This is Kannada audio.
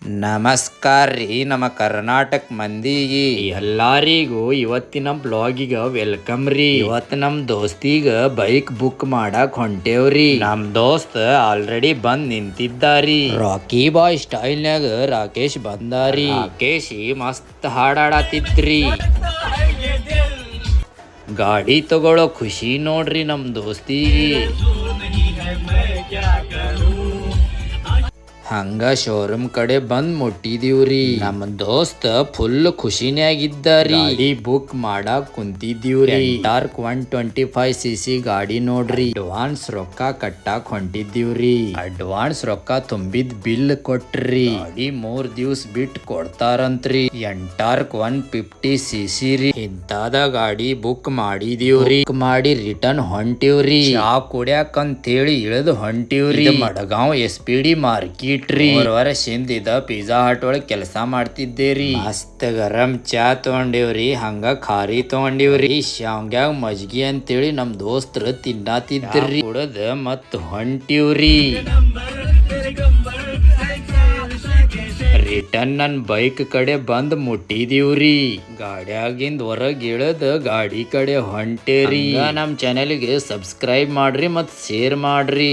ನಮಸ್ಕಾರ ರೀ ನಮ್ಮ ಕರ್ನಾಟಕ ಮಂದಿಗೆ ಎಲ್ಲಾರಿಗೂ ಇವತ್ತಿನ ಬ್ಲಾಗಿಗ ವೆಲ್ಕಮ್ ರೀ. ಇವತ್ತು ನಮ್ ದೋಸ್ತಿಗ ಬೈಕ್ ಬುಕ್ ಮಾಡಕ್ ಹೊಂಟೇವ್ರಿ. ನಮ್ ದೋಸ್ತ್ ಆಲ್ರೆಡಿ ಬಂದ್ ನಿಂತಿದ್ದಾರಿ. ರಾಕಿ ಬಾಯ್ ಸ್ಟೈಲ್ನಾಗ ರಾಕೇಶ್ ಬಂದಾರಿ. ರಾಕೇಶ್ ಮಸ್ತ್ ಹಾಡಾಡತಿದ್ರಿ. ಗಾಡಿ ತಗೊಳ್ಳೋ ಖುಷಿ ನೋಡ್ರಿ ನಮ್ ದೋಸ್ತಿಗೆ. ಹಂಗ ಶೋರೂಮ್ ಕಡೆ ಬಂದ್ ಮುಟ್ಟಿದೀವ್ರಿ. ನಮ್ಮ ದೋಸ್ತ ಫುಲ್ ಖುಷಿನ್ಯಾಗಿದ್ದಾರಿ. ಗಾಡಿ ಬುಕ್ ಮಾಡಾಕ್ ಕುಂತಿದ್ದೀವ್ರಿ. ಟಾರ್ಕ್ 125cc ಗಾಡಿ ನೋಡ್ರಿ. ಅಡ್ವಾನ್ಸ್ ರೊಕ್ಕ ಕಟ್ಟಾಕ್ ಹೊಂಟಿದ್ದೀವ್ರಿ. ಅಡ್ವಾನ್ಸ್ ರೊಕ್ಕ ತುಂಬಿದ್ ಬಿಲ್ ಕೊಟ್ರಿ. ಗಾಡಿ 3 ದಿವ್ಸ ಬಿಟ್ ಕೊಡ್ತಾರಂತ್ರಿ. ಎಂಟಾರ್ಕ್ 150cc ರೀ. ಇಂತಾದ ಗಾಡಿ ಬುಕ್ ಮಾಡಿದೀವ್ರಿ. ಬುಕ್ ಮಾಡಿ ರಿಟರ್ನ್ ಹೊಂಟಿವ್ರಿ. ಚಾ ಕುಡ್ಯಾಕ್ ಅಂತೇಳಿ ಇಳಿದು ಹೊಂಟಿವ್ರಿ. ಮಡಗಾಂವ್ SPD ಮಾರ್ಕೆಟ್ ರೀ. 3 ವರ್ಷದಿಂದ ಪಿಜ್ಜಾ ಹಟ್ ಒಳಗ್ ಕೆಲಸ ಮಾಡ್ತಿದ್ದೇರಿ. ಮಸ್ತ್ ಗರಂ ಚಾ ತಗೊಂಡಿವ್ರಿ. ಹಂಗ ಖಾರಿ ತಗೊಂಡಿವ್ರಿ. ಶಾವ್ಗ್ಯಾಗ ಮಜ್ಗಿ ಅಂತೇಳಿ ನಮ್ ದೋಸ್ತ್ರ ತಿನ್ನಾತಿದ್ರಿ. ಕುಡದ ಮತ್ ಹೊಂಟಿವ್ರಿ. ರಿಟರ್ನ್ ನನ್ ಬೈಕ್ ಕಡೆ ಬಂದ್ ಮುಟ್ಟಿದೀವ್ರಿ. ಗಾಡ್ಯಾಗಿಂದ ಹೊರಗ್ ಇಳದ ಗಾಡಿ ಕಡೆ ಹೊಂಟೇರಿ. ನಮ್ ಚಾನೆಲ್ಗೆ ಸಬ್ಸ್ಕ್ರೈಬ್ ಮಾಡ್ರಿ ಮತ್ ಶೇರ್ ಮಾಡ್ರಿ.